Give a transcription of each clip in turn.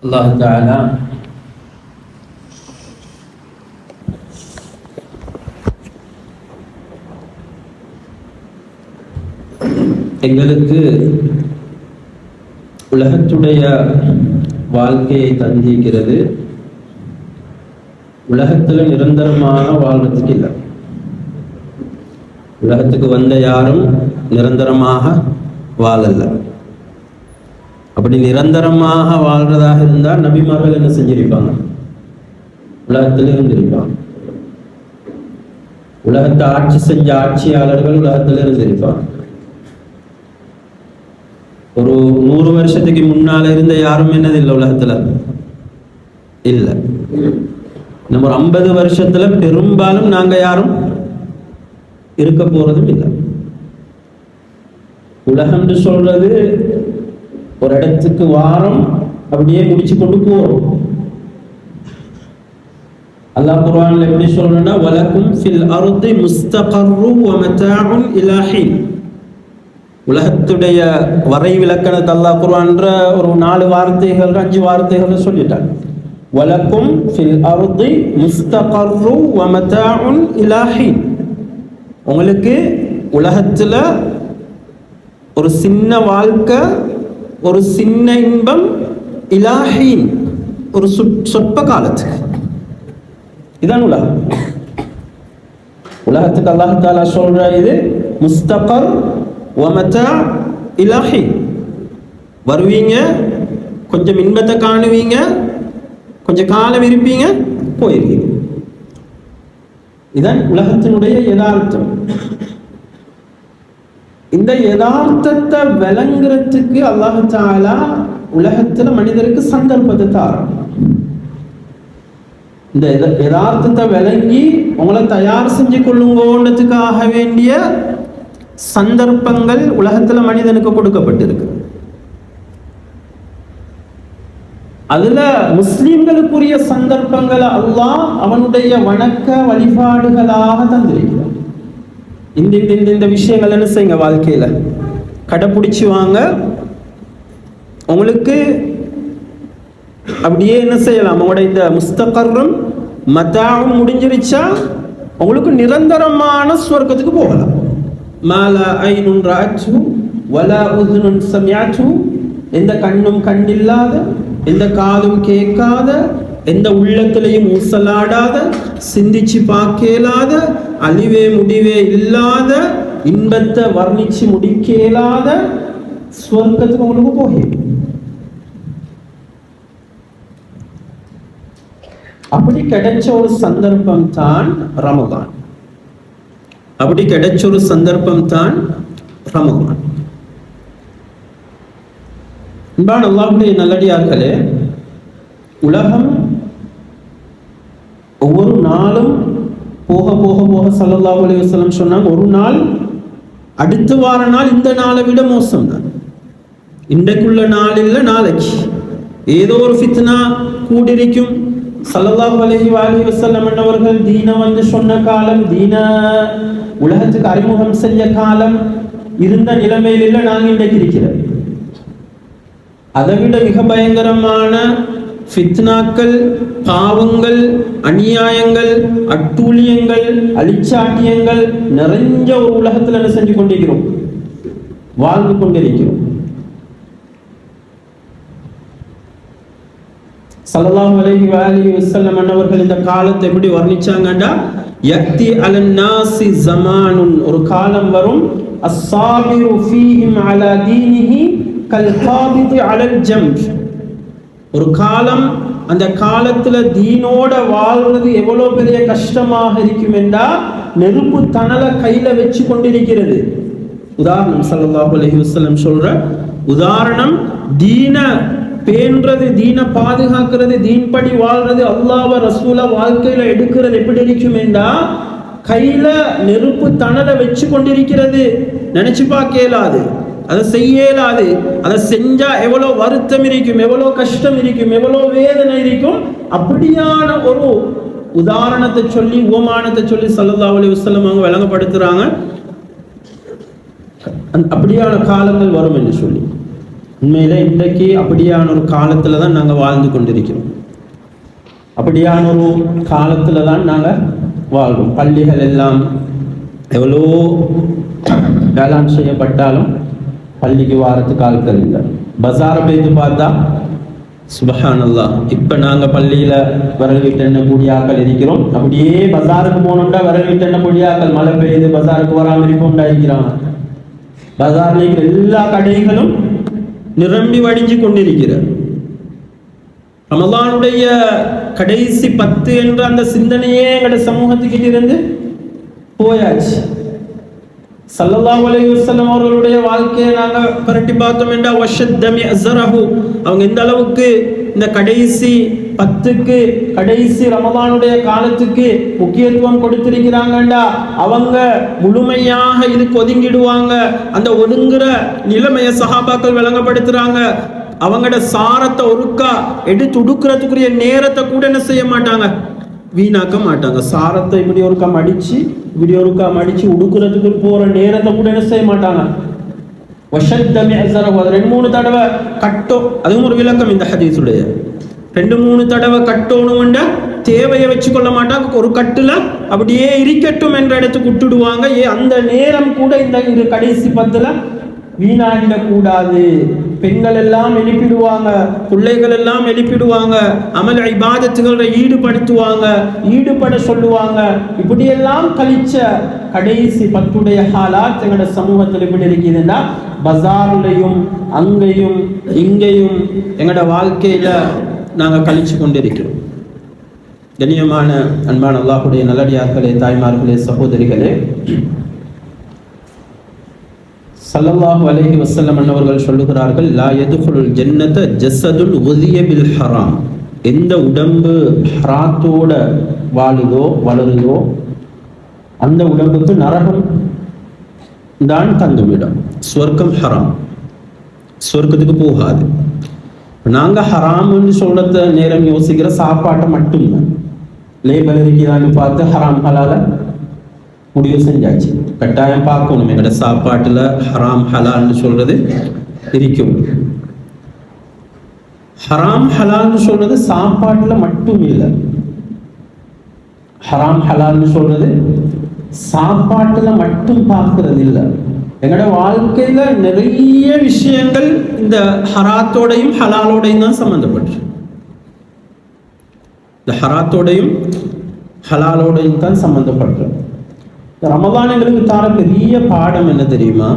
அல்லாஹ் தஆலா எங்களுக்கு உலகத்துடைய வாழ்க்கையை தந்திருக்கிறது. உலகத்துல நிரந்தரமாக வாழ்றதுக்கு இல்லை. உலகத்துக்கு வந்த யாரும் நிரந்தரமாக வாழல. அப்படி நிரந்தரமாக வாழ்றதாக இருந்தால் நபிமார்கள் என்ன செஞ்சிருப்பாங்க? உலகத்தில் இருந்திருப்பாங்க. உலகத்தை ஆட்சி செஞ்ச ஆட்சியாளர்கள் உலகத்தில் இருந்திருப்பாங்க. ஒரு 100 வருஷத்துக்கு முன்னால இருந்த யாரும் என்னது இல்லை உலகத்துல இல்லை. நம்ம ஒரு 50 வருஷத்துல பெரும்பாலும் நாங்க யாரும் இருக்க போறதும் இல்லை. உலகம்னு சொல்றது ஒரு இடத்துக்கு வாரம் அப்படியே முடிச்சு கொண்டு போறோம். அல்லாஹ் குர்ஆன்ல எப்படி சொல்றனா, வலக்கும் ஃபில் அர்தி முஸ்தகர்ரு வ மதாஉன் இலா ஹீன். உலகத்துடைய வரை விலக்கணத்தை அல்லாஹ் குர்ஆன்ல ஒரு 4 வார்த்தைகள் 5 வார்த்தைகள் சொல்லிட்டாங்க. வலக்கும் ஃபில் அர்தி முஸ்தகர்ரு வ மதாஉன் இலா ஹீன். உங்களுக்கு உலகத்துல ஒரு சின்ன வாழ்க்கை, ஒரு சின்ன இன்பம், இலாஹீன் ஒரு சொற்ப காலத்துக்கு. இதான் உலகம். உலகத்துக்கு அல்லாஹ் தஆலா சொல்ற இது முஸ்தகர் வ மதா இலாஹீன். வருவீங்க, கொஞ்சம் இன்பத்தை காணுவீங்க, கொஞ்சம் காலம் இருப்பீங்க, போயிருவீங்க. இதான் உலகத்தினுடைய யதார்த்தம். இந்த யதார்த்தத்தை விளங்குறதுக்கு அல்லாஹ் தஆலா உலகத்துல மனிதருக்கு சந்தர்ப்பத்தை தாரான். இந்த யதார்த்தத்தை விளங்கி உங்களை தயார் செஞ்சு கொள்ளுங்கன்றதுக்காக வேண்டிய சந்தர்ப்பங்கள் உலகத்துல மனிதனுக்கு கொடுக்கப்பட்டிருக்கு. அதுல முஸ்லிம்களுக்குரிய சந்தர்ப்பங்களை அல்லாஹ் அவனுடைய வணக்க வழிபாடுகளாக தந்திருக்கிறான். இந்த விஷயங்கள் என்ன செய்யுங்க, வாழ்க்கையில கடைப்பிடிச்சு வாங்க. உங்களுக்கு அப்படியே என்ன செய்யலாம், உங்களோட இந்த முஸ்தகர்ரும் மதாவும் முடிஞ்சிருச்சா உங்களுக்கு நிரந்தரமான சுவர்க்கத்துக்கு போகலாம். மாலா ஐனுன் ரஅத்து வலா உதுனுன் சமிஅத்து. எந்த கண்ணும் கண்டில்லாத, எந்த காதும் கேட்காத, எந்த உள்ளத்திலையும் ஊசலாடாத, சிந்திச்சு பார்க்கலாத, அழிவே முடிவே இல்லாத, இன்பத்தை வர்ணிச்சு முடிக்கலாத சுவர்க்கத்துக்கு உங்களுக்கு போகும். அப்படி கிடைச்ச ஒரு சந்தர்ப்பம் தான் ரமதான். அப்படி கிடைச்ச ஒரு சந்தர்ப்பம் தான் ரமதான். அன்பான அல்லாஹ்வுடைய நல்லடியார்களே, உலகம் ஒவ்வொரு நாளும் போக போக போக ஸல்லல்லாஹு அலைஹி வஸல்லம் சொன்னாங்க, ஒரு நாள் அடுத்த வார நாள் இந்த நாளை விட மோசம் தான். இன்றைக்குள்ள நாள் இல்லை, நாளைக்கு ஏதோ ஒரு ஃபித்னா கூடிருக்கும். ஸல்லல்லாஹு அலைஹி வஸல்லம் அவர்கள் தீன வந்து சொன்ன காலம், தீன உலகத்துக்கு அறிமுகம் செய்ய காலம் இருந்த நிலைமையில் இல்லை நாங்கள் இன்றைக்கு இருக்கிறோம். அதை விட மிக பயங்கரமான ஃபித்னாக்கள், பாவங்கள், அநியாயங்கள், அட்டூழியங்கள், அழிச்சாட்டியங்கள் நிறைஞ்ச ஒரு உலகத்தில் என்ன செஞ்சு கொண்டிருக்கிறோம், வாழ்ந்து கொண்டிருக்கிறோம். ஸல்லல்லாஹு அலைஹி வஸல்லம் அவர்கள் இந்த காலத்தை எப்படி வர்ணிச்சாங்கண்டா, யக்தி அலன் நாஸி ஸமானுன், ஒரு காலம் வரும், அஸ்ஸாபிரு ஃபீஹிம் அலா தீனிஹி கல் காபிதி அலல் ஜம்ர். ஒரு காலம், அந்த காலத்துல தீனோட வாழ்றது எவ்வளவு பெரிய கஷ்டமாக இருக்கும் என்றா, நெருப்பு தணலை கையில வச்சு கொண்டிருக்கிறது. உதாரணம் ஸல்லல்லாஹு அலைஹி வஸல்லம் சொல்ற உதாரணம், தீன பேன்றது, தீன பாதுகாக்கிறது, தீன்படி வாழ்றது, அல்லாஹ்வ ரசூல வாழ்க்கையில எடுக்கிறது எப்படி இருக்கும் என்றா, கையில நெருப்பு தணலை வச்சு கொண்டிருக்கிறது. நினைச்சு பார்க்க இயலாது, அதை செய்ய இயலாது. அதை செஞ்சா எவ்வளவு வருத்தம் இருக்கும், எவ்வளவு கஷ்டம் இருக்கும், எவ்வளவு வேதனை இருக்கும். அப்படியான ஒரு உதாரணத்தை சொல்லி, உவமானத்தை சொல்லி ஸல்லல்லாஹு அலைஹி வஸல்லம் அவங்க விளங்கப்படுத்துறாங்க. அப்படியான காலங்கள் வரும் என்று சொல்லி. உண்மையில இன்றைக்கு அப்படியான ஒரு காலத்துல தான் நாங்கள் வாழ்ந்து கொண்டிருக்கிறோம். அப்படியான ஒரு காலத்துல தான் நாங்கள் வாழ்றோம். பள்ளிகள் எல்லாம் எவ்வளோ வேளாண் செய்யப்பட்டாலும் பள்ளிக்கு வாரத்துக்கு ஆட்கள் இல்லை. பஜாரை போய்த்து பார்த்தா சுபஹானல்லாஹ், இப்போ நாங்கள் பள்ளியில் விரல் வீட்டு எண்ணெய் கூடிய ஆக்கள் இருக்கிறோம். அப்படியே பஜாருக்கு போனோம்னா விரல் வீட்டு எண்ணெய் கூடிய ஆக்கள் மழை பெய்யுது பஜாருக்கு வராமல் இருப்போம்டா இருக்கிறாங்க. பஜாரில் இருக்கிற எல்லா கடைகளும் நிரம்பி வடிஞ்சு கொண்டிருக்கிற ரமலானுடைய கடைசி 10 என்ற அந்த சிந்தனையே எங்கட சமூகத்துக்கிட்ட இருந்து போயாச்சு. ஸல்லல்லாஹு அலைஹி வஸல்லம் அவர்களுடைய வாழ்க்கையை நாங்க பரட்டி பார்த்தோம் என்றா வஷத்த மிஅஸரஹு, அவங்க எந்த அளவுக்கு இந்த கடைசி 10க்கு கடைசி ரமலானுடைய காலத்துக்கு முக்கியத்துவம் கொடுத்திருக்கிறாங்கண்டா அவங்க முழுமையாக இதுக்கு ஒதுங்கிடுவாங்க. அந்த ஒதுங்குற நிலைமையை சஹாபாக்கள் விளங்கப்படுத்துறாங்க. அவங்களோட சாரத்தை ஒருக்கா எடுத்து உடுக்கிறதுக்குரிய நேரத்தை கூட என்ன செய்ய மாட்டாங்க, வீணாக்க மாட்டாங்க. சாரத்தை இப்படி ஒருக்கா மடிச்சு இப்படி ஒருக்கா மடிச்சு உடுக்கிறதுக்கு போற நேரத்தை கூட என்ன செய்ய மாட்டாங்க. வஷத்த மிஅஸரஹு, 2-3 தடவை கட்டோம். அதுவும் ஒரு விளக்கம் இந்த ஹதீஸுடைய. 2-3 தடவை கட்டணும்னா தேவையை வச்சு கொள்ள மாட்டாங்க. ஒரு கட்டுல அப்படியே இருக்கட்டும் என்ற இடத்துக்கு விட்டுடுவாங்க. அந்த நேரம் கூட இந்த கடைசி 10ல வீணாகிடக்கூடாது. பெண்கள் எல்லாம் எழுப்பிடுவாங்க, பிள்ளைகள் எல்லாம் எழுப்பிடுவாங்க, அமல் இபாதத்துகளை ஈடுபடுத்துவாங்க, ஈடுபட சொல்லுவாங்க. இப்படியெல்லாம் கழிச்ச கடைசி 10 ஹாலாத் எங்களோட சமூகத்தில் எப்படி இருக்குதுன்னா, பஜார்லையும் அங்கேயும் இங்கேயும் எங்களோட வாழ்க்கையில நாங்கள் கழிச்சு கொண்டிருக்கிறோம். கண்ணியமான அன்பான அல்லாஹ்வுடைய நல்லடியார்களே, தாய்மார்களே, சகோதரிகளே, ஸல்லல்லாஹு அலைஹி வஸல்லம் அவர்கள் சொல்லுகிறார்கள், லா யதுகுலுல் ஜன்னத ஜஸதுல் உதிய பில் ஹராம். எந்த உடம்பு ஹராத்தோட வாழுதோ வளருதோ அந்த உடம்புக்கு நரகம் தான் தங்குமிடம். சொர்க்கம் ஹராம், சொர்க்கத்துக்கு போகாது. நாங்க ஹராம்னு சொல்றத நேரம் யோசிக்கிற சாப்பாட்டை மட்டும்தான். லேபல் இருக்கிறான்னு பார்த்து ஹராம் ஹலால முடிவு செஞ்சாச்சு. கட்டாயம் பார்க்கணும் எங்கட சாப்பாட்டுல ஹராம் ஹலால்னு சொல்றது இருக்கும். ஹராம் ஹலால்னு சொல்றது சாப்பாட்டுல மட்டும் இல்லை. ஹராம் ஹலால்னு சொல்றது சாப்பாட்டுல மட்டும் பார்க்கறது இல்லை. எங்கட வாழ்க்கையில நிறைய விஷயங்கள் இந்த ஹராத்தோடையும் ஹலாலோடையும் தான் சம்பந்தப்பட்டு. இந்த ஹராத்தோடையும் ஹலாலோடையும் தான் சம்பந்தப்பட்டு. ரமலான் எங்களுக்கு தார பெரிய பாடம் என்ன தெரியுமா?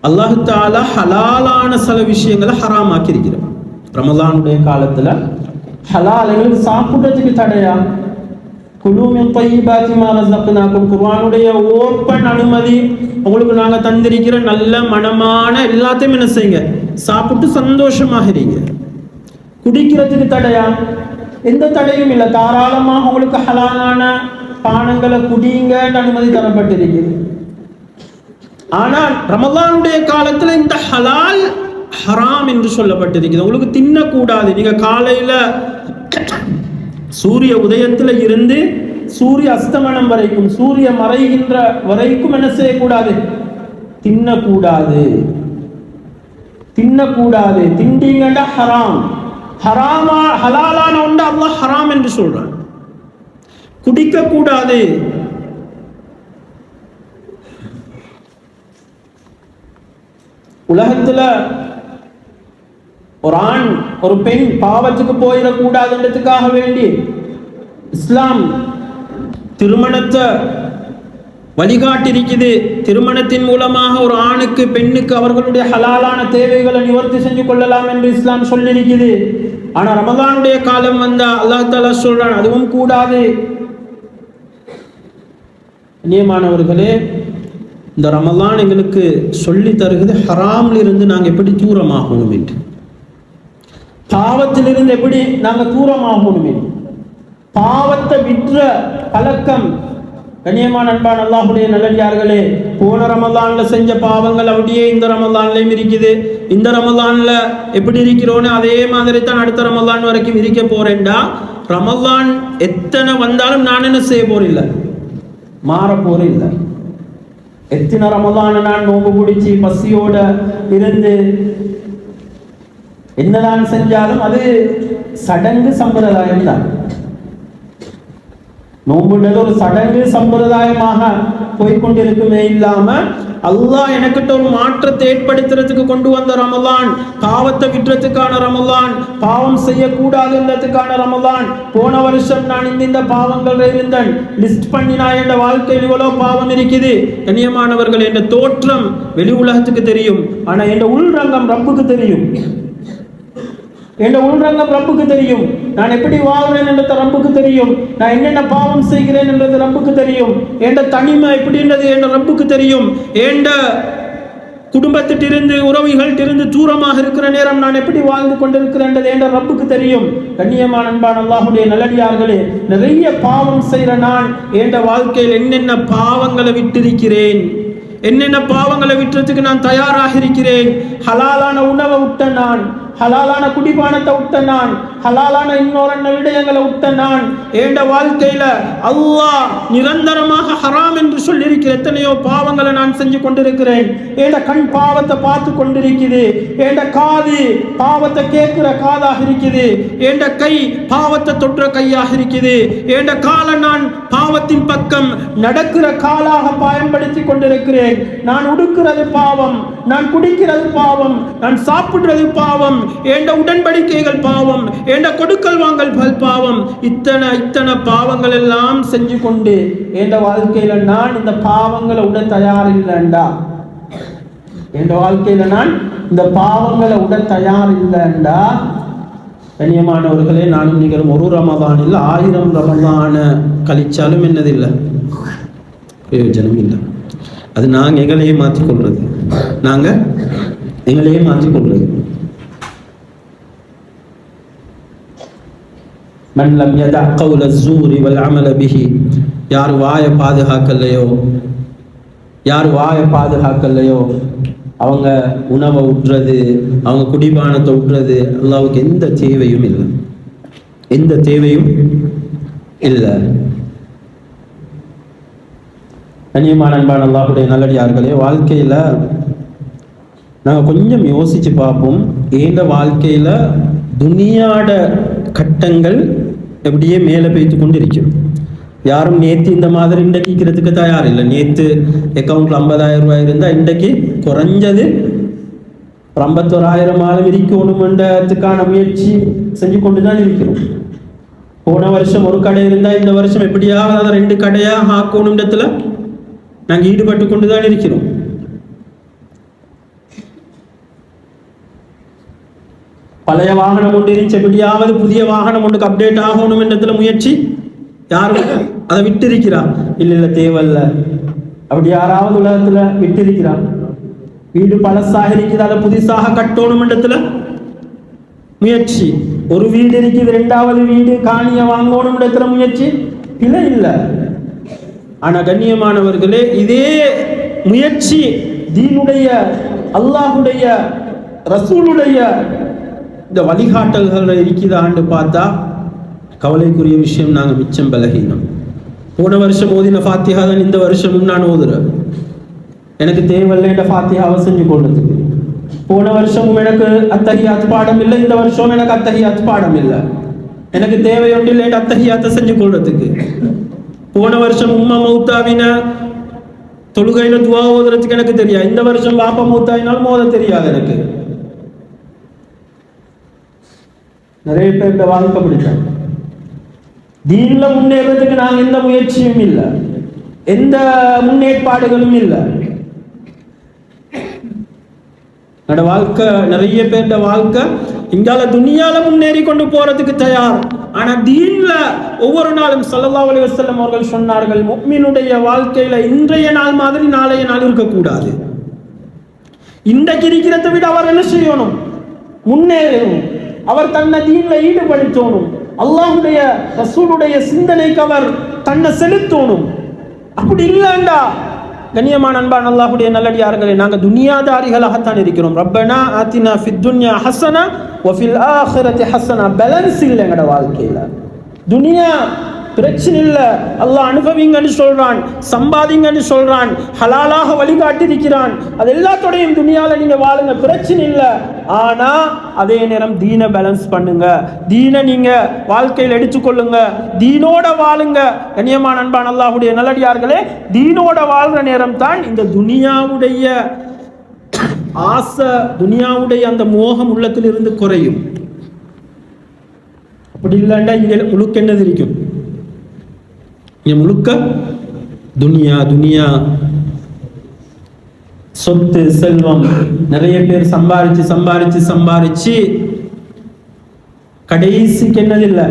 அல்லாஹ் தஆலா ஹலாலான சில விஷயங்களை ஹராமாக்கி இருக்கிறார். ரமலானுடைய காலத்துல ஹலால் எங்களுக்கு சாப்பிடுறதுக்கு தடையா? குலூ மின் தையிபாத்தி மா ரஸக்னாக்கும், குர்ஆனுடைய ஓப்பன் அனுமதி. உங்களுக்கு நாங்க தந்திருக்கிற நல்ல மனமான எல்லாத்தையும் என்ன செய்யுங்க, சாப்பிட்டு சந்தோஷமாகிறீங்க. குடிக்கிறதுக்கு தடையா? எந்த தடையும் இல்லை. தாராளமாக உங்களுக்கு ஹலாலான பானங்களை குடிங்க அனுமதி தரப்பட்டிருக்கிறது. ஆனால் ரமலானுடைய காலத்துல இந்த ஹலால் ஹராம் என்று சொல்லப்பட்டிருக்கிறது. உங்களுக்கு தின்னக்கூடாது. நீங்க காலையில சூரிய உதயத்துல இருந்து சூரிய அஸ்தமனம் வரைக்கும், சூரிய மறைகின்ற வரைக்கும் என்ன செய்யக்கூடாது, தின்னக்கூடாது. தின்னக்கூடாது. திண்டீங்கன்னா ஹராம். ஹராமா ஹலாலான ஒன்று அல்லாஹ் ஹராம் என்று சொல்றான். குடிக்க கூடாது. உலகத்துல ஒரு ஆண் ஒரு பெண் பாவத்துக்கு போயிடக்கூடாதுன்றதுக்காக வேண்டி இஸ்லாம் திருமணத்தை வழிகாட்டிருக்குது. திருமணத்தின் மூலமாக ஒரு ஆணுக்கு பெண்ணுக்கு அவர்களுடைய ஹலாலான தேவைகளை நிவர்த்தி செஞ்சு கொள்ளலாம் என்று இஸ்லாம் சொல்லியிருக்குது. ஆனா ரமலானுடைய காலம் வந்தா அல்லாஹ் தஆலா சொல்றான் அதுவும் கூடாது. நியமானவர்களே, இந்த ரமலான் எங்களுக்கு சொல்லி தருகிறது ஹராம்ல இருந்து நாங்கள் எப்படி தூரமாகணும் என்று, பாவத்திலிருந்து எப்படி நாங்கள் தூரமாகணும் என்று. பாவத்தை விற்ற பழக்கம், கண்ணியமான அன்பான அல்லாஹ்வுடைய நல்லடியார்களே, போன ரமலான்ல செஞ்ச பாவங்கள் அப்படியே இந்த ரமலான்லயும் இருக்குது. இந்த ரமலான்ல எப்படி இருக்கிறோன்னு அதே மாதிரி தான் அடுத்த ரமலான் வரைக்கும் இருக்க போறேன்டா. ரமலான் எத்தனை வந்தாலும் நான் என்ன செய்ய போறில்லை, மாற போறில்லை. எத்தனை ரமலான நான் நோம்பு பிடிச்சி பசியோட இருந்து என்னதான் செஞ்சாலும் அது சடங்கு சம்பிரதாயம் தான். நோம்புன்றது ஒரு சடங்கு சம்பிரதாயமாக போய்கொண்டிருக்குமே இல்லாம அல்லாஹ் எனக்கிட்ட ஒரு மாற்றத்தை ஏற்படுத்துறதுக்கு கொண்டு வந்த ரமலான், பாவத்தை விட்டுறதுக்கான ரமலான், பாவம் செய்யக்கூடாதுன்றதுக்கான ரமலான். போன வருஷம் நான் இந்த பாவங்கள் இருந்தேன் லிஸ்ட் பண்ணினா என்ற வாழ்க்கையில் இவ்வளவு பாவம் இருக்குது. கண்ணியமானவர்கள், என்ற தோற்றம் வெளி உலகத்துக்கு தெரியும், ஆனா என்ற உள்ரங்கம் ரப்புக்கு தெரியும். என்ற உள்ரங்கம் ரப்புக்கு தெரியும். நான் எப்படி வாழ்றேன் என்றது ரப்புக்கு தெரியும். நான் என்னென்ன பாவம் செய்கிறேன் என்றது ரப்புக்கு தெரியும். என்ற தனிமை எப்படின்றது என்ற ரப்புக்கு தெரியும். என்ற குடும்பத்திட்டிருந்து உறவுகளிட்டிருந்து தூரமாக இருக்கிற நேரம் நான் எப்படி வாழ்ந்து கொண்டிருக்கிறேன் என்ற ரப்புக்கு தெரியும். கண்ணியமான அன்பான அல்லாஹ்வுடைய நல்லடியார்களே, நிறைய பாவம் செய்கிற நான் என்ற வாழ்க்கையில் என்னென்ன பாவங்களை விட்டிருக்கிறேன், என்னென்ன பாவங்களை விட்டுறதுக்கு நான் தயாராக இருக்கிறேன். ஹலாலான உணவை விட்ட நான், ஹலாலான குடிபானத்தை விட்ட நான், ஹலாலான இன்னொரு விடயங்களை விட்ட நான். என்ற வாழ்க்கையில அல்லாஹ் நிரந்தரமாக ஹராம் என்று சொல்லியிருக்கிற எத்தனையோ பாவங்களை நான் செஞ்சு கொண்டிருக்கிறேன். என்ற கண் பாவத்தை பார்த்து கொண்டிருக்குது, என்ற காது பாவத்தை கேட்கிற காதாக இருக்குது, என்ற கை பாவத்தை தொற்ற கையாக இருக்குது, என்ற காலை நான் பாவத்தின் பக்கம் நடக்கிற காலாக பயன்படுத்தி கொண்டிருக்கிறேன். நான் உடுக்கிறது பாவம், நான் குடிக்கிறது பாவம், நான் சாப்பிடுறது பாவம், என்ற உடன்படிக்கைகள் பாவம், என்ற கொடுக்கல் வாங்கல் பாவம். இத்தனை பாவங்கள் எல்லாம் செஞ்சு கொண்டு என்ற வாழ்க்கையில நான் இந்த பாவங்களை உட தயாரில்லைண்டா, என்ற வாழ்க்கையில நான் இந்த பாவங்களை உட தயாரில்லைண்டா, கண்ணியமானவர்களே, நானும் நீங்களும் ஒரு ரமதானில் 1000 ரமதான கழிச்சாலும் என்னதில்லை, பிரயோஜனம் இல்லை. அது நாங்கள் எங்களையே மாற்றிக்கொள்றது, நாங்கள் எங்களையே மாற்றிக்கொள்றது. மன் லம் யதா கௌல ஸூரி வல் அமல பிஹி, யார் வாயை பாதுகாக்கலையோ அவங்க உணவை விட்டுறது, அவங்க குடிபானத்தை விட்டுறது அல்லாஹ்வுக்கு எந்த தேவையும் இல்லை, எந்த தேவையும் இல்லை. கண்ணியமான அன்பான அல்லாஹ்வுடைய நல்லடியார்களே, வாழ்க்கையில நாங்கள் கொஞ்சம் யோசிச்சு பார்ப்போம். ஏந்த வாழ்க்கையில துனியாட கட்டங்கள் எப்படியே மேலே பெய்து கொண்டு இருக்கும். யாரும் நேற்று இந்த மாதிரி இன்றைக்கு தயார் இல்லை. நேற்று அக்கௌண்ட்ல 50,000 ரூபாய் இருந்தால் இன்றைக்கு குறைஞ்சது 51,000 ஆளும் இருக்கணும்ன்றதுக்கான முயற்சி செஞ்சு கொண்டு தான் இருக்கிறோம். போன வருஷம் ஒரு கடை இருந்தால் இந்த வருஷம் எப்படியாவது அதை 2 கடையாக ஆக்கணுன்றதுல நாங்கள் ஈடுபட்டு கொண்டு தான் இருக்கிறோம். பழைய வாகனம் ஒன்று இருந்துச்சு, எப்படியாவது புதிய வாகனம் ஒன்றுக்கு அப்டேட் ஆகணும் என்றதுல முயற்சி. யாரும் அதை விட்டிருக்கிறா? இல்லை தேவையில்ல. அப்படி யாராவது உலகத்துல விட்டிருக்கிறா? வீடு பழசாக இருக்குது, அதை புதுசாக கட்டணும் என்றதுல முயற்சி. ஒரு வீடு இருக்குது, 2வது வீடு காணிய வாங்கணும் இடத்துல முயற்சி இல்லை இல்லை. ஆனா கண்ணியமானவர்களே, இதே முயற்சி தீனுடைய, அல்லாஹுடைய, ரசூலுடைய இந்த வழிகாட்டல்கள் இருக்குதான்னு பார்த்தா கவலைக்குரிய விஷயம். நாங்கள் மிச்சம் பலகீனம். போன வருஷம் ஓதின ஃபாத்திஹா தான் இந்த வருஷமும் நான் ஓதுறேன். எனக்கு தேவையில்லை என்ற ஃபாத்திஹாவை செஞ்சு கொள்றதுக்கு. போன வருஷமும் எனக்கு அத்தஹியாத் பாடம் இல்லை, இந்த வருஷம் எனக்கு அத்தஹியாத் பாடம் இல்லை. எனக்கு தேவை ஒன்று இல்லை அத்தஹியாத்தை செஞ்சு கொள்றதுக்கு. போன வருஷம் உம்மா மௌத்தாவின தொழுகையில துவா ஓதுறதுக்கு எனக்கு தெரியாது. இந்த வருஷம் வாப்பா மௌத்தாவினாலும் ஓத தெரியாது எனக்கு. நிறைய பேர் இந்த வாழ்க்கை பிடிச்சாங்க. தீன்ல முன்னேறதுக்கு நாங்கள் எந்த முயற்சியும் இல்லை, எந்த முன்னேற்பாடுகளும் இல்லை. என்னோட வாழ்க்கை, நிறைய பேர் வாழ்க்கை இங்கால துனியால முன்னேறி கொண்டு போறதுக்கு தயார். ஆனா தீன்ல ஒவ்வொரு நாளும் ஸல்லல்லாஹு அலைஹி வஸல்லம் அவர்கள் சொன்னார்கள், முஃமினுடைய வாழ்க்கையில இன்றைய நாள் மாதிரி நாளைய நாள் இருக்கக்கூடாது. இன்றைக்கு இருக்கிறதை விட அவர் என்ன செய்யணும்? முன்னேறணும். அவர் தன்னை தீன்ல ஈடுபடுத்தணும். அல்லாஹ்வுடைய ரசூலுடைய சிந்தனைக்கு அவர் தன்னை செலுத்தணும். அப்படி இல்லைண்டா கண்ணியமான அன்பான அல்லாஹ்வுடைய நல்லடியார்களே, நாங்கள் துனியாதாரிகளாகத்தான் இருக்கிறோம். ரப்பனா ஆத்தினா ஃபித் துன்யா ஹஸனா வ ஃபில் ஆখিরাতি ஹஸனா. பேலன்ஸ் இல்லை எங்கட வாழ்க்கையில. துனியா பிரச்சனை இல்லை, அல்லாஹ் அனுபவிங்கன்னு சொல்றான், சம்பாதிங்கன்னு சொல்றான், ஹலாலாக வழிகாட்டிருக்கிறான். அது எல்லாத்தோடையும் துனியால நீங்க வாழுங்க, பிரச்சனை இல்லை. ஆனா அதே நேரம் தீனை பேலன்ஸ் பண்ணுங்க, தீனை நீங்க வாழ்க்கையில் எடுத்துக்கொள்ளுங்க, தீனோட வாழுங்க. கண்ணியமான அன்பான அல்லாஹ்வுடைய நல்லடியார்களே, தீனோட வாழ்ற நேரம் தான் இந்த துனியாவுடைய ஆசை, துனியாவுடைய அந்த மோகம் உள்ளத்தில் இருந்து குறையும். அப்படி இல்லைண்டா இங்க முழுக்க என்னது இருக்கும்? இங்க முழுக்க துனியா துனியா, சொத்து செல்வம். நிறைய பேர் சம்பாரிச்சு சம்பாரிச்சு சம்பாரிச்சு கடைசிக்கு என்னதில்லை,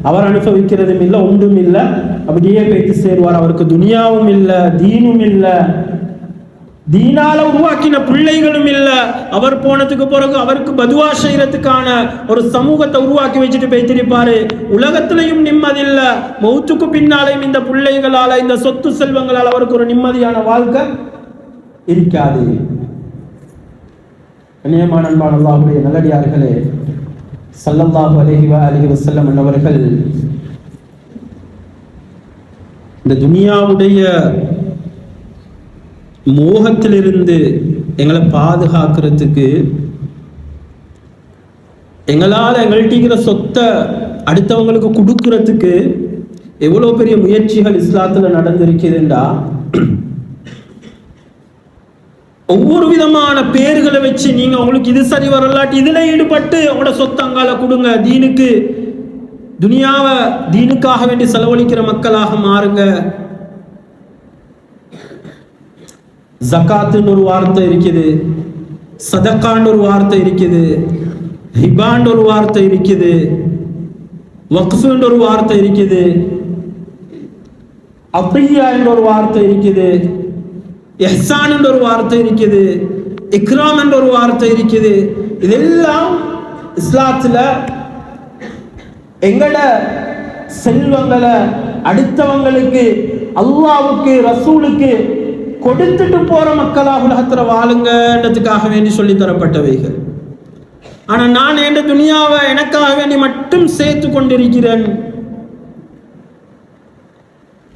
அவர் அனுபவிக்கிறதும் இல்லை, ஒன்றும் இல்லை, அப்படியே போய்த்து சேருவார். அவருக்கு துனியாவும் இல்லை, தீனும் இல்லை, தீனால உருவாக்கின பிள்ளைகளும் இல்லை. அவர் போனதுக்கு பிறகு அவருக்கு பதுவா செய்யறதுக்கான ஒரு சமூகத்தை உருவாக்கி வச்சுட்டு போய்த்திருப்பாரு. உலகத்திலையும் நிம்மதி இல்லை, மௌத்துக்கு பின்னாலையும் இந்த பிள்ளைகளால, இந்த சொத்து செல்வங்களால் அவருக்கு ஒரு நிம்மதியான வாழ்க்கை இருக்காது. கண்ணியமான அன்பான அல்லாஹ்வுடைய நல்லடியார்களே, ஸல்லல்லாஹு அலைஹி வஸல்லம் அவர்கள் இந்த துனியாவுடைய மோகத்திலிருந்து எங்களை பாதுகாக்கிறதுக்கு, எங்களால் எங்கள்கிட்ட சொத்தை அடுத்தவங்களுக்கு கொடுக்கறதுக்கு எவ்வளோ பெரிய முயற்சிகள் இஸ்லாத்தில் நடந்திருக்குதுண்டா, ஒவ்வொரு விதமான பேர்களை வச்சு நீங்க உங்களுக்கு இது சரி வரலாட்டி இதுல ஈடுபட்டு உங்களோட சொத்து அங்கால கொடுங்க, தீனுக்கு, துனியாவை தீனுக்காக வேண்டி செலவழிக்கிற மக்களாக மாறுங்க. ஜகாத்துன்னு ஒரு வார்த்தை இருக்குது, சதக்கான்னு ஒரு வார்த்தை இருக்குது, ஹிபான்னு ஒரு வார்த்தை இருக்குது, வக்ஃபுன்னு ஒரு வார்த்தை இருக்குது, அப்ரியா என்ற ஒரு வார்த்தை இருக்குது, இஹ்சான் என்ற ஒரு வார்த்தை இருக்குது, இக்ராம் என்ற ஒரு வார்த்தை இருக்குது. இதெல்லாம் இஸ்லாத்துல எங்கட செல்வங்களை அடுத்தவங்களுக்கு, அல்லாஹ்வுக்கு, ரசூலுக்கு கொடுத்துட்டு போற மக்களாக உலகத்துல வாழுங்கன்றதுக்காக வேண்டி சொல்லி தரப்பட்டவைகள். ஆனா நான் என் துனியாவை எனக்காக வேண்டி மட்டும் சேர்த்து கொண்டிருக்கிறேன்,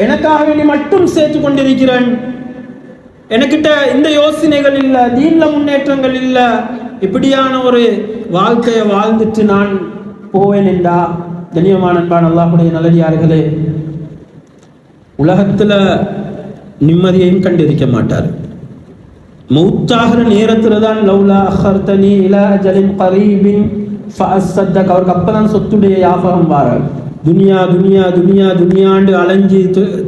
எனக்காக வேண்டி மட்டும் சேர்த்து கொண்டிருக்கிறேன், எனக்கிட்ட இந்த யோசனைகள் இல்லை, தீன்ல முன்னேற்றங்கள் இல்லை, இப்படியான ஒரு வாழ்க்கையை வாழ்ந்துட்டு நான் போவேன் என்றா, கண்ணியமான அன்பான அல்லாஹ்வுடைய நல்லடியார்களே, உலகத்துல நிம்மதியையும் கண்டிருக்க மாட்டார். மௌத்தாகிற நேரத்துல தான் லவ்லா அஹர்தனி இலா அஜலின் கரீபின் ஃபஅஸ்ஸதக், அவருக்கு அப்பதான் சொத்துடைய ஞாபகம் வாரார். துனியா துனியா துனியா துனியாண்டு அலைஞ்சி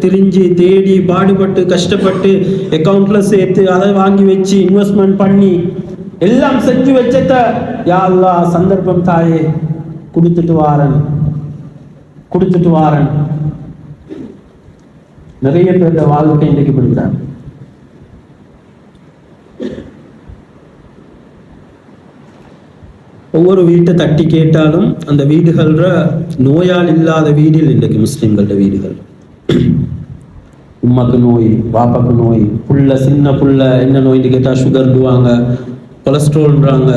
திரிஞ்சு தேடி பாடுபட்டு கஷ்டப்பட்டு அக்கௌண்ட்ல சேர்த்து அதை வாங்கி வச்சு இன்வெஸ்ட்மெண்ட் பண்ணி எல்லாம் செஞ்சு வச்சத, யா அல்லாஹ் சந்தர்ப்பம் தாயே கொடுத்துட்டு வாரன். நிறைய பேர் வாழ்க்கை இன்றைக்கு பிடிக்கிறாங்க. ஒவ்வொரு வீட்டை தட்டி கேட்டாலும் அந்த வீடுகள்ற நோயால் இல்லாத வீடில் இன்றைக்கு முஸ்லிம்களோட வீடுகள். உம்மாக்கு நோய், பாப்பாக்கு நோய், புள்ள சின்ன புள்ள என்ன நோய்னு கேட்டால் சுகர்டுவாங்க, கொலஸ்ட்ரால்ன்றாங்க.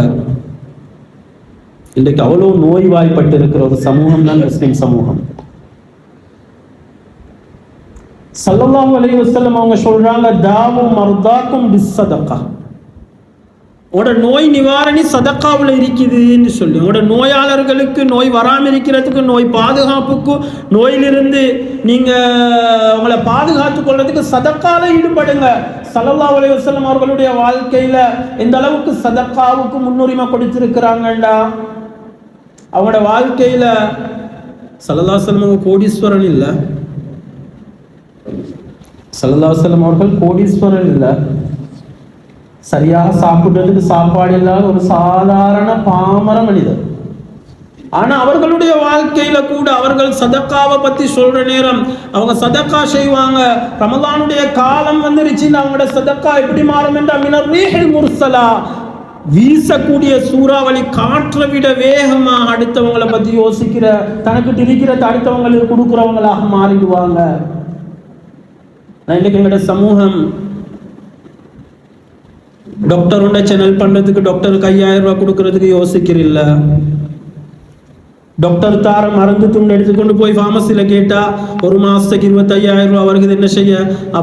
இன்றைக்கு அவ்வளோ நோய்வாய்ப்பட்டு இருக்கிற ஒரு சமூகம் தான் முஸ்லிம் சமூகம். ஸல்லல்லாஹு அலைஹி வஸல்லம் அவங்க சொல்றாங்க, தாவு மர்தாக்கும் பிஸ்ஸதகா, உங்களோட நோய் நிவாரணி சதக்காவில் இருக்குதுன்னு சொல்லி, உங்களோட நோயாளர்களுக்கு நோய் வராமல் இருக்கிறதுக்கு, நோய் பாதுகாப்புக்கு, நோயிலிருந்து நீங்க உங்களை பாதுகாத்து கொள்றதுக்கு சதக்கால ஈடுபடுங்க. ஸல்லல்லாஹு அலைஹி வஸல்லம் அவர்களுடைய வாழ்க்கையில எந்த அளவுக்கு சதக்காவுக்கு முன்னுரிமை கொடுத்திருக்கிறாங்கண்டா, அவங்களோட வாழ்க்கையில ஸல்லல்லாஹு அலைஹி வஸல்லம் கோடீஸ்வரன் இல்லை, ஸல்லல்லாஹு அலைஹி வஸல்லம் அவர்கள் கோடீஸ்வரன் இல்லை, சரியாக சாப்பிடுறதுக்கு சாப்பாடு இல்லாத ஒரு சாதாரண பாமர மனிதர். ஆனா அவர்களுடைய வாழ்க்கையில கூட அவர்கள் சதக்காவை பத்தி சொல்ற நேரம் அவங்க சதக்கா செய்வாங்க. ரமலானுடைய காலம் வந்துருச்சு, அவங்களோட சதக்கா எப்படி மாறும் என்றால் மினர் ரீஹில் முர்சலா, வீசக்கூடிய சூறாவளி காற்றை விட வேகமா அடுத்தவங்களை பத்தி யோசிக்கிற, தனக்கு இருக்கிற அடுத்தவங்களுக்கு கொடுக்குறவங்களாக மாறிடுவாங்க. இன்னைக்கு எங்களோட சமூகம் டாக்டர் சேனல் பண்றதுக்கு டாக்டருக்கு 5000 ரூபாய் கொடுக்கறதுக்கு யோசிக்கிறீல்ல, டாக்டர் தார மருந்து துண்டு எடுத்துக்கொண்டு போய் ஃபார்மசியில் கேட்டால் ஒரு மாதத்துக்கு 25,000 ரூபா வருகுது, என்ன செய்ய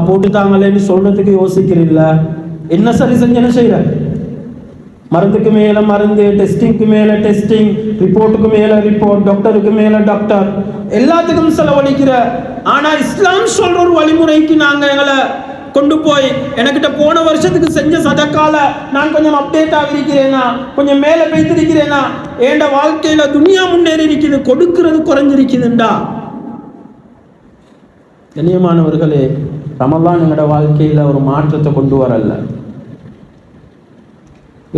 போட்டு தாங்களேன்னு சொல்றதுக்கு யோசிக்கிறீல்ல. என்ன சரி செஞ்சு என்ன செய்யற? மருந்துக்கு மேல மருந்து, டெஸ்டிங்க்கு மேல டெஸ்டிங், ரிப்போர்ட்டுக்கு மேல ரிப்போர்ட், டாக்டருக்கு மேல டாக்டர், எல்லாத்துக்கும் செலவழிக்கிற. ஆனா இஸ்லாம் சொல்ற ஒரு வழிமுறைக்கு நாங்க எங்களை கொண்டு போய் எனக்கிட்ட போன வருஷத்துக்கு செஞ்ச சதக்கால நான் கொஞ்சம் அப்டேட் ஆகிருக்கிறேனா, கொஞ்சம் மேல வைத்திருக்கிறேனா, ஏண்ட வாழ்க்கையில துனியா முன்னேறி இருக்குது, கொடுக்கிறது குறைஞ்சிருக்குதுண்டா. கண்ணியமானவர்களே, ரமலான் எங்களோட வாழ்க்கையில ஒரு மாற்றத்தை கொண்டு வரல.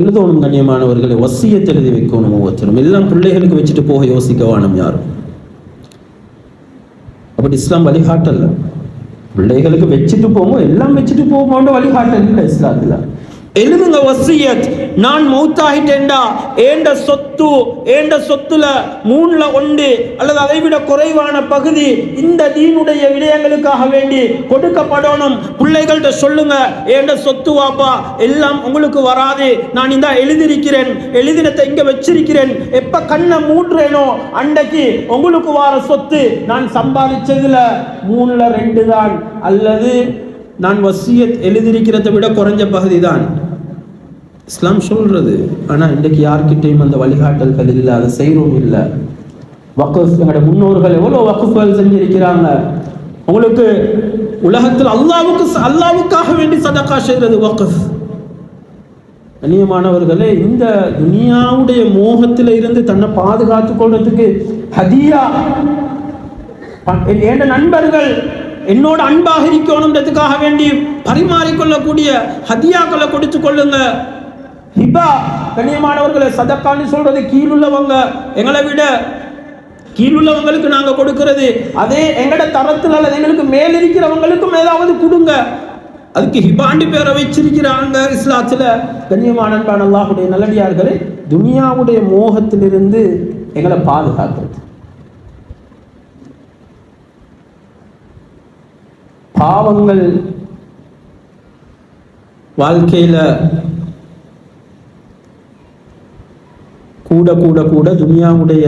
எழுதணும் கண்ணியமானவர்களை, வசியத்தை எழுதி வைக்கணும். ஒவ்வொருத்தரும் எல்லாம் பிள்ளைகளுக்கு வச்சுட்டு போக யோசிக்க வேணும் யாரும். அப்படி இஸ்லாம் வழிகாட்டல. பிள்ளைகளுக்கு வச்சுட்டு போவோம், எல்லாம் வச்சுட்டு போவோம் வழிகாட்டல் இல்லை இஸ்லாத்துல. எழுதுங்க வசியத். நான் மௌத்தாகிட்டேன்டா, ஏண்ட சொத்து, ஏண்ட சொத்துல 3/1 அல்லது அதை விட குறைவான பகுதி இந்த தீனுடைய விடயங்களுக்காக வேண்டி கொடுக்கப்படணும். பிள்ளைகள்கிட்ட சொல்லுங்க, ஏண்ட சொத்து வாப்பா எல்லாம் உங்களுக்கு வராது, நான் இந்த எழுதியிருக்கிறேன், எழுதினத்தை இங்க வச்சிருக்கிறேன், எப்ப கண்ணை மூடுறேனோ அன்றைக்கு உங்களுக்கு வார சொத்து நான் சம்பாதிச்சதுல 3/2 தான், அல்லது நான் வசியத் எழுதியிருக்கிறத விட குறைஞ்ச பகுதி தான் இஸ்லாம் சொல்றது. ஆனா இன்றைக்கு யார்கிட்டையும் அந்த வழிகாட்டல்கள் இல்லை, அதை செய்யறோம் இல்லை. வக்ஃப், எங்களோட முன்னோர்கள் எவ்வளவு வக்ஃப்கள் செஞ்சிருக்கிறாங்க. உங்களுக்கு உலகத்தில் அல்லாவுக்காக வேண்டி சதக்கா செய்யறது வக்ஃப். கண்ணியமானவர்களே, இந்த துனியாவுடைய மோகத்தில இருந்து தன்னை பாதுகாத்துக் கொள்றதுக்கு ஹதியா, என்ற நண்பர்கள் என்னோட அன்பாக இருக்கணும்ன்றதுக்காக வேண்டி பரிமாறிக்கொள்ளக்கூடிய ஹதியாக்களை கொடுத்து கொள்ளுங்க. ஹிபா, கண்ணியமானவர்களை, சதக்கான்னு சொல்றது கீழுள்ளவங்க, எங்களை விட கீழுள்ளவங்களுக்கு நாங்க கொடுக்கிறது. அதே எங்கட தரத்தில் அல்லது எங்களுக்கு மேல் இருக்கிறவங்களுக்கும் ஏதாவது கொடுங்க. அதுக்கு ஹிபாண்டி பேரை வச்சிருக்கிறாங்க இஸ்லாத்துல. கண்ணியமான அல்லாஹ்வுடைய நல்லடியார்களே, துனியாவுடைய மோகத்திலிருந்து எங்களை பாதுகாக்கிறது. பாவங்கள் வாழ்க்கையில கூட கூட கூட துனியாவுடைய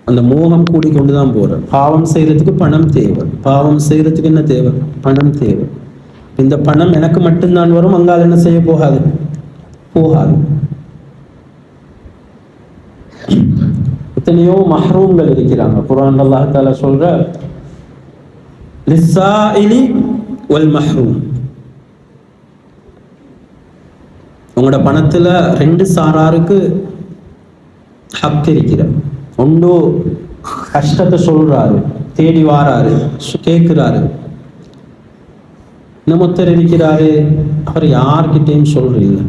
அந்த மோகம் கூடிக்கொண்டுதான் போற. பாவம் செய்யறதுக்கு பணம் தேவை. பாவம் செய்யறதுக்கு என்ன தேவை? பணம் தேவை. இந்த பணம் எனக்கு மட்டும்தான் வரும், அங்கால என்ன செய்ய போகாது. எத்தனையோ மஹ்ரூம்கள் இருக்கிறாங்க. குர்ஆன் அல்லாஹ் தஆலா சொல்ற லிஸ்ஸாயிலி வல் மஹ்ரூம். உங்களோட பணத்துல 2 சாராருக்கு ஹக் இருக்கிற. ஒன்று கஷ்டத்தை சொல்றாரு, தேடி வாராரு, கேட்கிறாரு. இன்னமொத்தர் இருக்கிறாரு, அவர் யார்கிட்டையும் சொல்றீங்க.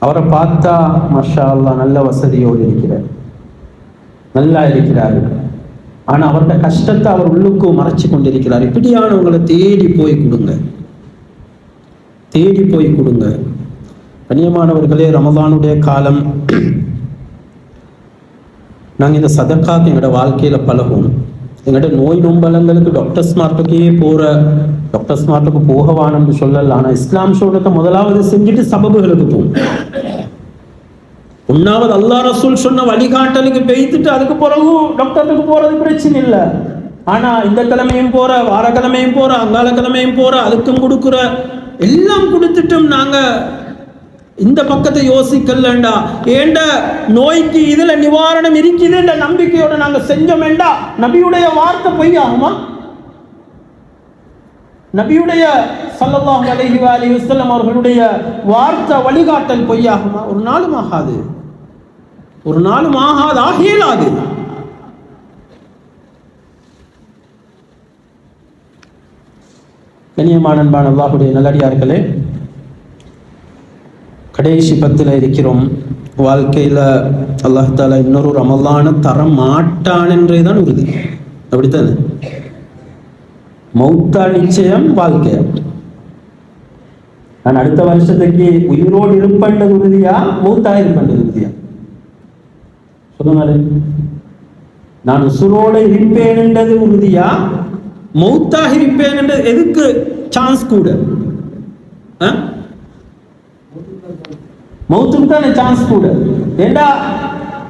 அவரை பார்த்தா மாஷா அல்லாஹ் நல்ல வசதியோடு இருக்கிறார், நல்லா இருக்கிறாரு. ஆனா அவருடைய கஷ்டத்தை அவர் உள்ளுக்கு மறைச்சு கொண்டிருக்கிறார். இப்படியானவங்களை தேடி போய் கொடுங்க, தேடி போய் கொடுங்க. கண்ணியமானவர்களே, ரமதானுடைய காலம். நாங்கள் இந்த சதக்காக்கு எங்களோட வாழ்க்கையில பழகணும். எங்களோட நோய் நொம்பலங்களுக்கு டாக்டர் ஸ்மார்ட்டுக்கு போகவானு சொல்லல. ஆனா இஸ்லாம் சொல்றத முதலாவது செஞ்சுட்டு சபபுகளுக்கு போகும். ஒன்னாவது அல்லாஹ் ரசூல் சொன்ன வழிகாட்டலுக்கு பெய்துட்டு அதுக்கு பிறகு டாக்டருக்கு போறது பிரச்சனை இல்லை. ஆனா இந்த கிழமையும் போற, வாரக்கிழமையும் போற, அங்கால கிழமையும் போற, அதுக்கும் கொடுக்குற, எல்லாம் கொடுத்துட்டும் நாங்க இந்த பக்கத்தை யோசிக்கலண்டா. ஏண்ட நோய்க்கு இதுல நிவாரணம் இருக்குது என்ற நம்பிக்கையோட நாங்க செஞ்சோம்டா, நபியுடைய வார்த்தை பொய்யாகுமா? நபியுடைய ஸல்லல்லாஹு அலைஹி வஸல்லம் அவர்களுடைய வார்த்தை வழிகாட்டல் பொய்யாகுமா? ஒரு நாளும் ஆகாது, ஒரு நாளும் ஆகாது, ஆகியலாது. கண்ணியமான அன்பான அல்லாஹ்வுடைய நல்லடியார்களே, கடைசி 10 இருக்கிறோம். வாழ்க்கையில அல்லாஹ் தஆலா இன்னொரு ரமலான தர மாட்டான் என்றேதான் உறுதி. அப்படித்தானே? மௌத்தா நிச்சயம், வாழ்க்கை. நான் அடுத்த வருஷத்துக்கு உயிரோடு இருப்பேன்றது உறுதியா, மௌத்தா இருப்பேன்றது உறுதியா? சொல்லுங்க. நான் உசுரோட இருப்பேன் என்றது உறுதியா, மௌத்தாக இருப்பேன் என்றது எதுக்கு சான்ஸ் கூட? மௌத்துக்கு தானே சான்ஸ் கூட. ஏண்டா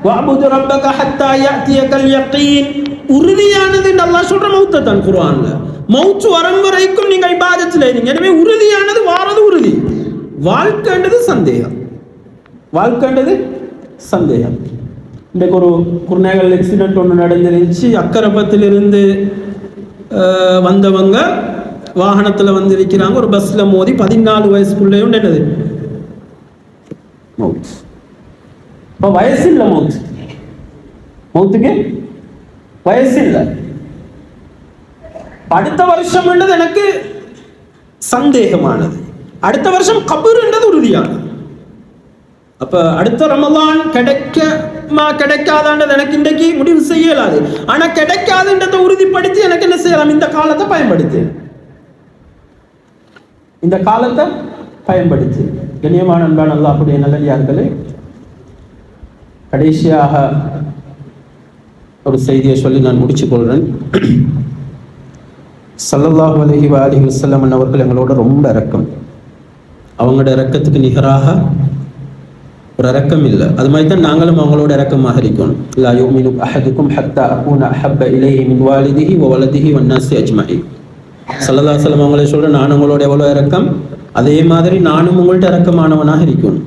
வஅபுது ரப்பக ஹத்தா யஅதியகல் யகீன். உறுதியானது அல்லாஹ் சொல்ற மௌத்தை தான் குர்ஆன்ல. மௌத் வரும் வரைக்கும் நீங்க இபாதத்துல இருங்க. எனவே உறுதியானது வாரது உறுதி. வாழ்க்கைன்றது சந்தேகம். வாழ்க்கைன்றது சந்தேகம். இன்றைக்கு ஒரு குருநேகல் ஆக்சிடென்ட் ஒன்று நடந்துருந்துச்சு. அக்கரப்பத்திலிருந்து வந்தவங்க வாகனத்தில் வந்திருக்கிறாங்க. ஒரு பஸ்ல மோதி 14 வயசுக்குள்ளேயும் என்னது மௌத். இப்போ வயசு இல்லை மௌத்துக்கு வயசு இல்லை. அடுத்த வருஷம் என்றது எனக்கு சந்தேகமானது. அடுத்த வருஷம் கபர்ன்றது உறுதியானது. அப்ப அடுத்த ரமலான் கிடைக்காதான்றது எனக்கு இன்றைக்கு முடிவு செய்யலாது. ஆனா கிடைக்காதுன்றதை உறுதிப்படுத்தி எனக்கு என்ன செய்யலாம்? இந்த காலத்தை பயன்படுத்தி கண்ணியமான அன்பான அல்லாஹ்வுடைய நல்லடியார்களே, கடைசியாக ஒரு செய்தியை சொல்லி நான் முடிச்சுக் கொள்றேன். ஸல்லல்லாஹு அலைஹி வஸல்லம் அவர்கள் எங்களோட ரொம்ப இரக்கம். அவங்களோட இரக்கத்துக்கு நிகராக ஒரு இரக்கம் இல்லை. அது மாதிரி தான் நாங்களும் அவங்களோட இரக்கமாக இருக்கணும். லா யுமினு அஹதுக்கும் ஹத்தா அகூன அஹப்ப இலைஹி மின் வாலிதிஹி வ வலதிஹி வன்னாஸி அஜ்மஈன். ஸல்லல்லாஹு அலைஹி வஸல்லம் அவங்களே சொல்ற, நான் உங்களோட எவ்வளோ இரக்கம், அதே மாதிரி நானும் உங்கள்ட்ட இரக்கமானவனாக இருக்கணும்.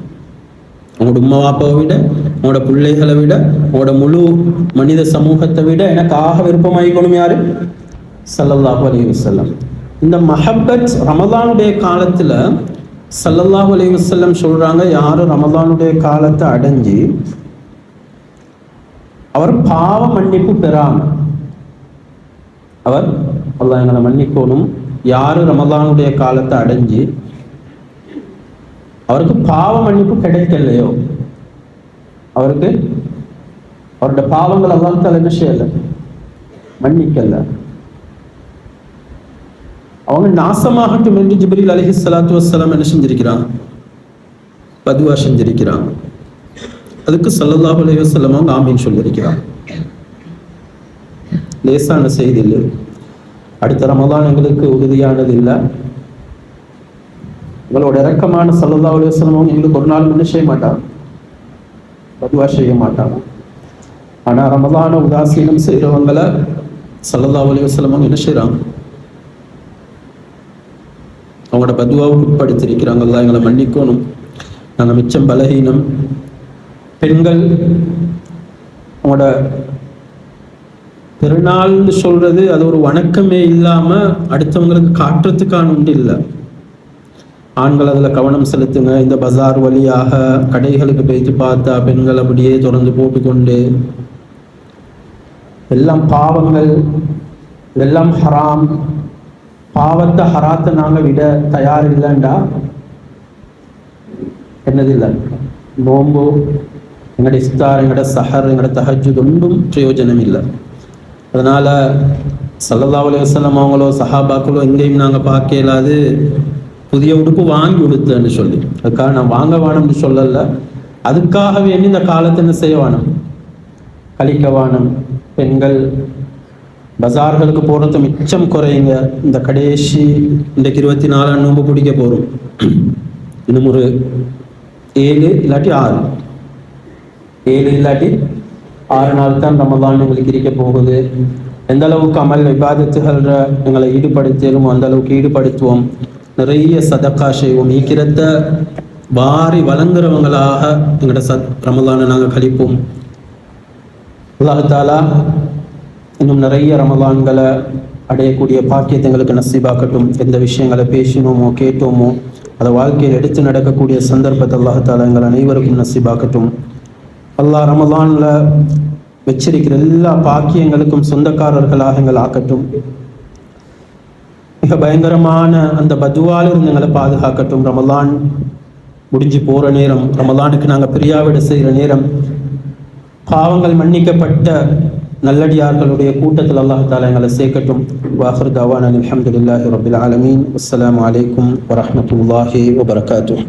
உங்களோட உம்மா வாப்பாவை விட, உங்களோட பிள்ளைகளை விட, உங்களோட முழு மனித சமூகத்தை விட எனக்கு ஆக விருப்பமாயிக்கணும் யாரு? ஸல்லல்லாஹு அலைஹி வஸல்லம். இந்த மஹப்பத் ரமலானுடைய காலத்துல ஸல்லல்லாஹு அலைஹி வஸல்லம் சொல்றாங்க, யாரு ரமலானுடைய காலத்தை அடைஞ்சு அவர் பாவ மன்னிப்பு பெறாம, அவர் அல்லாஹ் எங்களை மன்னிக்கணும், யாரு ரமலானுடைய காலத்தை அடைஞ்சு அவருக்கு பாவ மன்னிப்பு கிடைக்கலையோ, அவருக்கு அவருடைய பாவங்கள் அல்லாஹ் தஆலா என்ன செய்யல, மன்னிக்கல, அவங்க நாசமாகட்டும் என்று ஜிப்ரீல் அலைஹிஸ்ஸலாத்து வஸ்ஸலாம் என்ன செஞ்சிருக்கிறாங்க? பதுவா செஞ்சிருக்கிறாங்க. அதுக்கு ஸல்லல்லாஹு அலைஹி வஸல்லம் அவங்க ஆமீன் சொல்லியிருக்கிறாங்க. லேசான செய்தி இல்லை. அடுத்த ரமலான் எங்களுக்கு உறுதியானது இல்லை. உங்களோட இரக்கமான ஸல்லல்லாஹு அலைஹி வஸல்லம் அவங்க எங்களுக்கு ஒரு நாள் என்ன செய்ய மாட்டாங்க, பதுவா செய்ய மாட்டாங்க. ஆனா ரமலான உதாசீனம் செய்யறவங்களை ஸல்லல்லாஹு அலைஹி வஸல்லம் அவங்க என்ன செய்யறாங்க? அவங்களோட பதுவாவுக்கு உட்படுத்திருக்கிறாங்க. அல்லாஹ் எங்களை மன்னிக்கணும், நாங்கள் மிச்சம் பலகீனம். பெண்கள் அவங்களோட பெருநாள்னு சொல்றது அது ஒரு வணக்கமே இல்லாம அடுத்தவங்களுக்கு காட்டுறதுக்கான உண்டு இல்லை. ஆண்கள் அதுல கவனம் செலுத்துங்க. இந்த பஜார் வழியாக கடைகளுக்கு போயிட்டு பார்த்தா பெண்கள் அப்படியே தொடர்ந்து போட்டுக்கொண்டு, எல்லாம் பாவங்கள், எல்லாம் ஹராம். பாவத்தை ஹராத்தை நாங்க விட தயார் இல்லைண்டா என்னது இல்லை, நோம்பு, எங்களோட இஃப்தார், எங்களோட சஹர், எங்களோட தஹஜ்ஜுத் ஒன்றும் பிரயோஜனம் இல்லை. அதனால ஸல்லல்லாஹு அலைஹி வஸல்லம் அவங்களோ சஹாபாக்களோ எங்கேயும் நாங்க பார்க்க இயலாது புதிய உடுப்பு வாங்கி கொடுத்தேன்னு சொல்லி. அதுக்காக நான் வாங்க வேணும்னு சொல்லல, அதுக்காக வேண்டி இந்த காலத்தை என்ன செய்ய வேணும், கழிக்க வேணும். பெண்கள் பஜார்களுக்கு போறது மிச்சம் குறையுங்க. இந்த கடைசி இன்றைக்கு 24 நோன்பு பிடிக்க போறோம். இன்னும் ஒரு 7 இல்லாட்டி 6 நாள் தான் ரமலான் எங்களுக்கு இருக்க போகுது. எந்த அளவுக்கு அமல் இபாதத்துகள் எங்களை ஈடுபடுத்தியும் அந்த அளவுக்கு ஈடுபடுத்துவோம். நிறைய சதக்கா செய்வோம். ஈக்கிரத்தை வாரி வழங்குறவங்களாக எங்களோட ரமலானை நாங்கள் கழிப்போம். அல்லாஹ் தஆலா இன்னும் நிறைய ரமலான்களை அடையக்கூடிய பாக்கியத்தை எங்களுக்கு நசீபாக்கட்டும். எந்த விஷயங்களை பேசினோமோ கேட்டோமோ அதை வாழ்க்கையில் எடுத்து நடக்கக்கூடிய சந்தர்ப்பத்தை அல்லாஹ் தஆலா எங்கள் அனைவருக்கும் நசீபாக்கட்டும். அல்லாஹ் ரமலான்ல வச்சிருக்கிற எல்லா பாக்கியங்களுக்கும் சொந்தக்காரர்களாக எங்கள் ஆக்கட்டும். மிக பயங்கரமான அந்த பதுவாலிருந்து எங்களை பாதுகாக்கட்டும். ரமலான் முடிஞ்சு போற நேரம், ரமலானுக்கு நாங்கள் பிரியாவிட செய்கிற நேரம், பாவங்கள் மன்னிக்கப்பட்ட நல்லடியார்களுடைய கூட்டத்தில் அல்லாஹ் தஆலா எங்களை சேர்க்கட்டும். வாஹிர் தஅவானா அல்ஹம்துலில்லாஹி ரப்பில் ஆலமீன். அஸ்ஸலாமு அலைக்கும் வரஹ்மத்துல்லாஹி வபரகாத்துஹு.